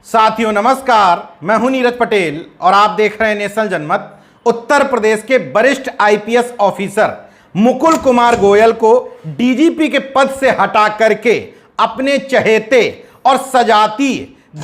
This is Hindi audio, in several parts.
साथियों नमस्कार, मैं हूं नीरज पटेल और आप देख रहे हैं नेशनल जनमत। उत्तर प्रदेश के वरिष्ठ आईपीएस ऑफिसर मुकुल कुमार गोयल को डीजीपी के पद से हटा करके अपने चहेते और सजाती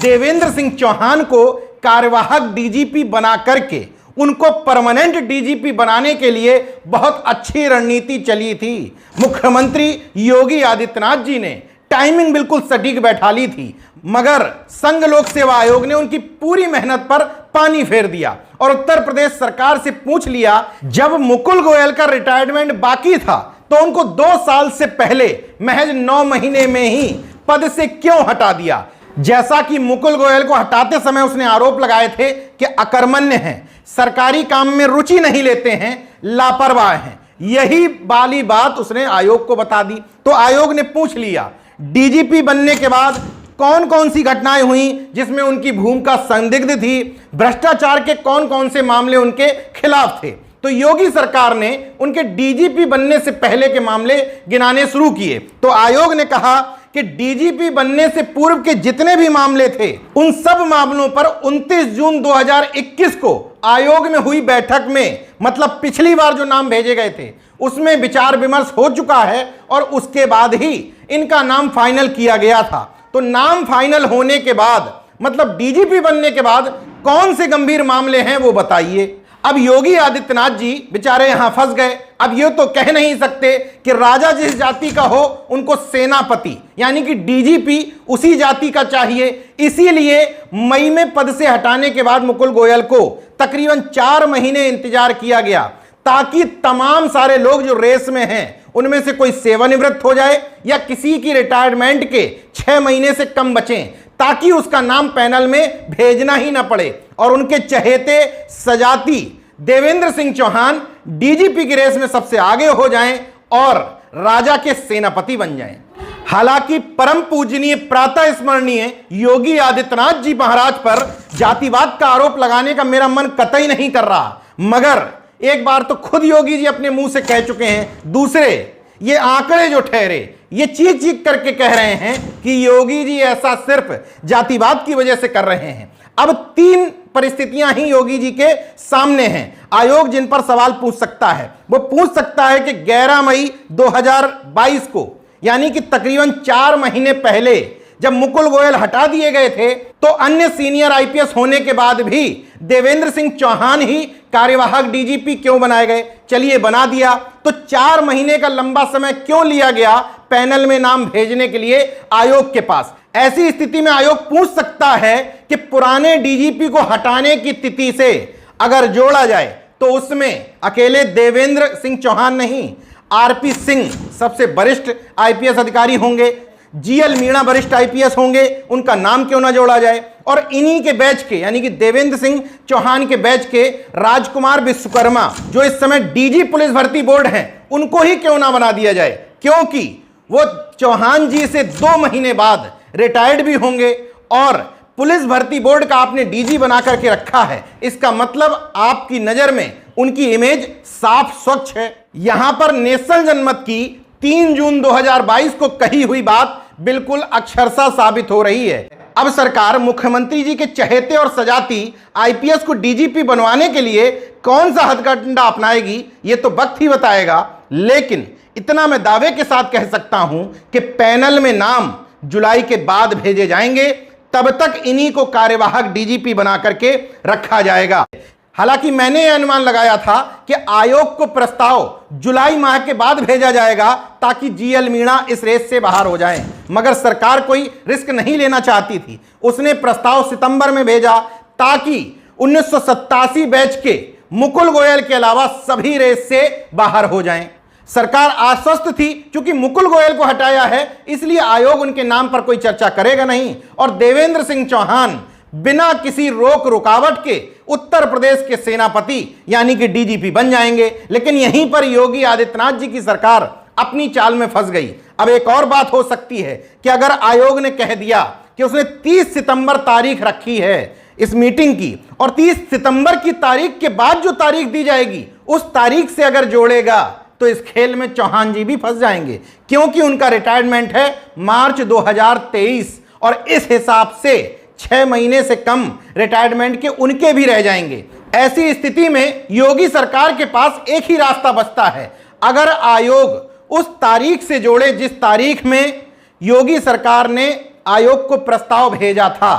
देवेंद्र सिंह चौहान को कार्यवाहक डीजीपी बना करके उनको परमानेंट डीजीपी बनाने के लिए बहुत अच्छी रणनीति चली थी। मुख्यमंत्री योगी आदित्यनाथ जी ने टाइमिंग बिल्कुल सटीक बैठा ली थी, मगर संघ लोक सेवा आयोग ने उनकी पूरी मेहनत पर पानी फेर दिया और उत्तर प्रदेश सरकार से पूछ लिया, जब मुकुल गोयल का रिटायरमेंट बाकी था तो उनको 2 साल से पहले महज 9 महीने में ही पद से क्यों हटा दिया। जैसा कि मुकुल गोयल को हटाते समय उसने आरोप लगाए थे कि अकर्मण्य हैं, सरकारी काम में रुचि नहीं लेते हैं, लापरवाह हैं। यही वाली बात उसने आयोग को बता दी। तो आयोग ने पूछ लिया डीजीपी बनने के बाद कौन कौन सी घटनाएं हुई जिसमें उनकी भूमिका संदिग्ध थी, भ्रष्टाचार के कौन कौन से मामले उनके खिलाफ थे। तो योगी सरकार ने उनके डीजीपी बनने से पहले के मामले गिनाने शुरू किए। तो आयोग ने कहा कि डीजीपी बनने से पूर्व के जितने भी मामले थे उन सब मामलों पर 29 जून 2021 को आयोग में हुई बैठक में, मतलब पिछली बार जो नाम भेजे गए थे उसमें विचार विमर्श हो चुका है और उसके बाद ही इनका नाम फाइनल किया गया था। तो नाम फाइनल होने के बाद, मतलब डीजीपी बनने के बाद कौन से गंभीर मामले हैं वो बताइए। अब योगी आदित्यनाथ जी बेचारे यहां फंस गए। अब ये तो कह नहीं सकते कि राजा जिस जाति का हो उनको सेनापति यानी कि डीजीपी उसी जाति का चाहिए। इसीलिए मई में पद से हटाने के बाद मुकुल गोयल को तकरीबन 4 महीने इंतजार किया गया ताकि तमाम सारे लोग जो रेस में हैं उनमें से कोई सेवानिवृत्त हो जाए या किसी की रिटायरमेंट के 6 महीने से कम बचें, ताकि उसका नाम पैनल में भेजना ही ना पड़े और उनके चहेते सजाती देवेंद्र सिंह चौहान डीजीपी की रेस में सबसे आगे हो जाएं और राजा के सेनापति बन जाएं। हालांकि परम पूजनीय प्रातः स्मरणीय योगी आदित्यनाथ जी महाराज पर जातिवाद का आरोप लगाने का मेरा मन कतई नहीं कर रहा, मगर एक बार तो खुद योगी जी अपने मुंह से कह चुके हैं, दूसरे ये आंकड़े जो ठहरे ये चीख चीख करके कह रहे हैं कि योगी जी ऐसा सिर्फ जातिवाद की वजह से कर रहे हैं। अब 3 परिस्थितियां ही योगी जी के सामने हैं आयोग जिन पर सवाल पूछ सकता है। वो पूछ सकता है कि 11 मई 2022 को यानी कि तकरीबन 4 महीने पहले जब मुकुल गोयल हटा दिए गए थे तो अन्य सीनियर आईपीएस होने के बाद भी देवेंद्र सिंह चौहान ही कार्यवाहक डीजीपी क्यों बनाए गए। चलिए बना दिया, तो 4 महीने का लंबा समय क्यों लिया गया पैनल में नाम भेजने के लिए आयोग के पास। ऐसी स्थिति में आयोग पूछ सकता है कि पुराने डीजीपी को हटाने की तिथि से अगर जोड़ा जाए तो उसमें अकेले देवेंद्र सिंह चौहान नहीं, आरपी सिंह सबसे वरिष्ठ आईपीएस अधिकारी होंगे, जीएल मीणा वरिष्ठ आईपीएस होंगे, उनका नाम क्यों ना जोड़ा जाए, और इन्हीं के बैच के यानी कि देवेंद्र सिंह चौहान के बैच के राजकुमार विश्वकर्मा जो इस समय डीजी पुलिस भर्ती बोर्ड हैं उनको ही क्यों ना बना दिया जाए, क्योंकि वो चौहान जी से 2 महीने बाद रिटायर्ड भी होंगे और पुलिस भर्ती बोर्ड का आपने डीजी बना करके रखा है। इसका मतलब आपकी नजर में उनकी इमेज साफ स्वच्छ है। यहां पर नेशनल जनमत की 3 जून 2022 को कही हुई बात बिल्कुल अक्षरशः साबित हो रही है। अब सरकार मुख्यमंत्री जी के चहेते और सजाती आईपीएस को डीजीपी बनवाने के लिए कौन सा हथकंडा अपनाएगी ये तो वक्त ही बताएगा, लेकिन इतना मैं दावे के साथ कह सकता हूं कि पैनल में नाम जुलाई के बाद भेजे जाएंगे, तब तक इन्हीं को कार्यवाहक डीजीपी बना करके रखा जाएगा। हालांकि मैंने यह अनुमान लगाया था कि आयोग को प्रस्ताव जुलाई माह के बाद भेजा जाएगा ताकि जीएल मीणा इस रेस से बाहर हो जाएं, मगर सरकार कोई रिस्क नहीं लेना चाहती थी। उसने प्रस्ताव सितंबर में भेजा ताकि 1987 बैच के मुकुल गोयल के अलावा सभी रेस से बाहर हो जाएं। सरकार आश्वस्त थी क्योंकि मुकुल गोयल को हटाया है इसलिए आयोग उनके नाम पर कोई चर्चा करेगा नहीं और देवेंद्र सिंह चौहान बिना किसी रोक रुकावट के उत्तर प्रदेश के सेनापति यानी कि डीजीपी बन जाएंगे। लेकिन यहीं पर योगी आदित्यनाथ जी की सरकार अपनी चाल में फंस गई। अब एक और बात हो सकती है कि अगर आयोग ने कह दिया कि उसने 30 सितंबर तारीख रखी है इस मीटिंग की और 30 सितंबर की तारीख के बाद जो तारीख दी जाएगी उस तारीख से अगर जोड़ेगा तो इस खेल में चौहान जी भी फंस जाएंगे, क्योंकि उनका रिटायरमेंट है मार्च 2023 और इस हिसाब से 6 महीने से कम रिटायरमेंट के उनके भी रह जाएंगे। ऐसी स्थिति में योगी सरकार के पास एक ही रास्ता बचता है। अगर आयोग उस तारीख से जोड़े जिस तारीख में योगी सरकार ने आयोग को प्रस्ताव भेजा था,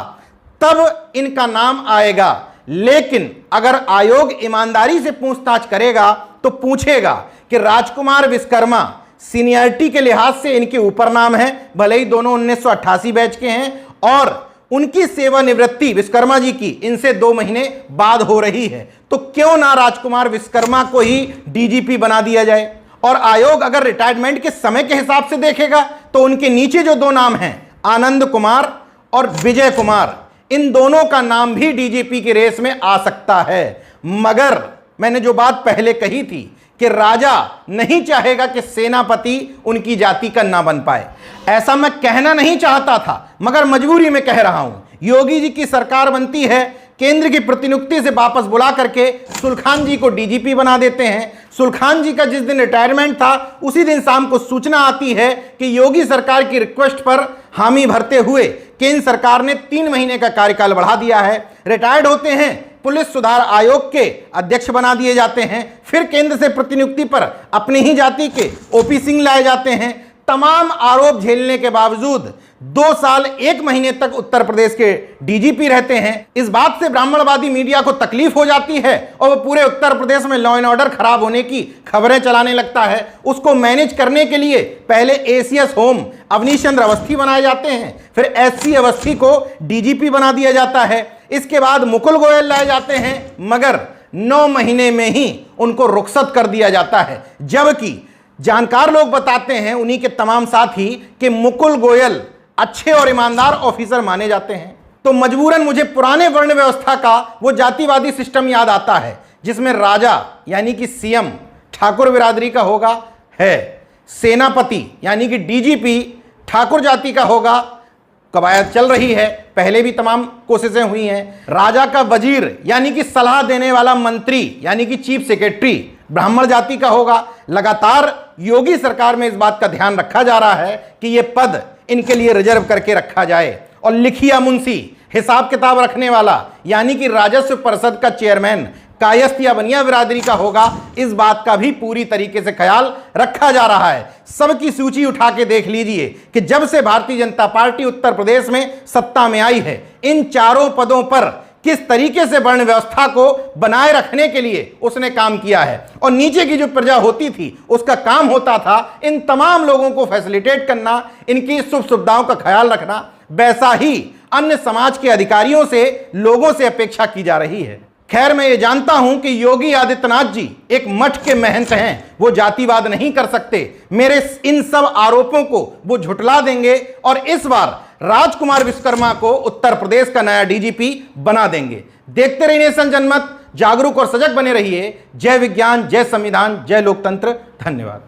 तब इनका नाम आएगा। लेकिन अगर आयोग ईमानदारी से पूछताछ करेगा तो पूछेगा कि राजकुमार विश्वकर्मा सीनियरिटी के लिहाज से इनके ऊपर नाम है, भले ही दोनों 1988 बैच के हैं, और उनकी सेवानिवृत्ति विश्वकर्मा जी की इनसे 2 महीने बाद हो रही है, तो क्यों ना राजकुमार विश्वकर्मा को ही डीजीपी बना दिया जाए। और आयोग अगर रिटायरमेंट के समय के हिसाब से देखेगा तो उनके नीचे जो 2 नाम हैं, आनंद कुमार और विजय कुमार, इन दोनों का नाम भी डीजीपी की रेस में आ सकता है। मगर मैंने जो बात पहले कही थी कि राजा नहीं चाहेगा कि सेनापति उनकी जाति का ना बन पाए, ऐसा मैं कहना नहीं चाहता था, मगर मजबूरी में कह रहा हूं। योगी जी की सरकार बनती है, केंद्र की प्रतिनियुक्ति से वापस बुला करके सुलखान जी को डीजीपी बना देते हैं। सुलखान जी का जिस दिन रिटायरमेंट था उसी दिन शाम को सूचना आती है कि योगी सरकार की रिक्वेस्ट पर हामी भरते हुए केंद्र सरकार ने 3 महीने का कार्यकाल बढ़ा दिया है। रिटायर्ड होते हैं, पुलिस सुधार आयोग के अध्यक्ष बना दिए जाते हैं, फिर केंद्र से प्रतिनियुक्ति पर अपनी ही जाति के ओपी सिंह लाए जाते हैं। तमाम आरोप झेलने के बावजूद 2 साल 1 महीने तक उत्तर प्रदेश के डीजीपी रहते हैं। इस बात से ब्राह्मणवादी मीडिया को तकलीफ हो जाती है और वो पूरे उत्तर प्रदेश में लॉ एंड ऑर्डर खराब होने की खबरें चलाने लगता है। उसको मैनेज करने के लिए पहले एसीएस होम अवनीश चंद्र अवस्थी बनाए जाते हैं, फिर एससी अवस्थी को डीजीपी बना दिया जाता है, इसके बाद मुकुल गोयल लाए जाते हैं, मगर 9 महीने में ही उनको रुखसत कर दिया जाता है। जबकि जानकार लोग बताते हैं, उन्हीं के तमाम साथी, कि मुकुल गोयल अच्छे और ईमानदार ऑफिसर माने जाते हैं। तो मजबूरन मुझे पुराने वर्ण व्यवस्था का वो जातिवादी सिस्टम याद आता है जिसमें राजा यानी कि सीएम ठाकुर बिरादरी का होगा है, सेनापति यानी कि डीजीपी ठाकुर जाति का होगा, कवायद चल रही है, पहले भी तमाम कोशिशें हुई हैं। राजा का वजीर यानी कि सलाह देने वाला मंत्री यानी कि चीफ सेक्रेटरी ब्राह्मण जाति का होगा। लगातार योगी सरकार में इस बात का ध्यान रखा जा रहा है कि यह पद इनके लिए रिजर्व करके रखा जाए। और लिखिया मुंशी, हिसाब किताब रखने वाला यानी कि राजस्व परिषद का चेयरमैन कायस्थ या बनिया बिरादरी का होगा, इस बात का भी पूरी तरीके से ख्याल रखा जा रहा है। सबकी सूची उठा के देख लीजिए कि जब से भारतीय जनता पार्टी उत्तर प्रदेश में सत्ता में आई है, इन चारों पदों पर किस तरीके से वर्ण व्यवस्था को बनाए रखने के लिए उसने काम किया है। और नीचे की जो प्रजा होती थी उसका काम होता था इन तमाम लोगों को फैसिलिटेट करना, इनकी सुख सुविधाओं का ख्याल रखना। वैसा ही अन्य समाज के अधिकारियों से, लोगों से अपेक्षा की जा रही है। खैर, मैं ये जानता हूं कि योगी आदित्यनाथ जी एक मठ के महंत हैं, वो जातिवाद नहीं कर सकते। मेरे इन सब आरोपों को वो झुठला देंगे और इस बार राजकुमार विश्वकर्मा को उत्तर प्रदेश का नया डीजीपी बना देंगे। देखते रहिए नेशन जनमत, जागरूक और सजग बने रहिए। जय विज्ञान, जय संविधान, जय लोकतंत्र। धन्यवाद।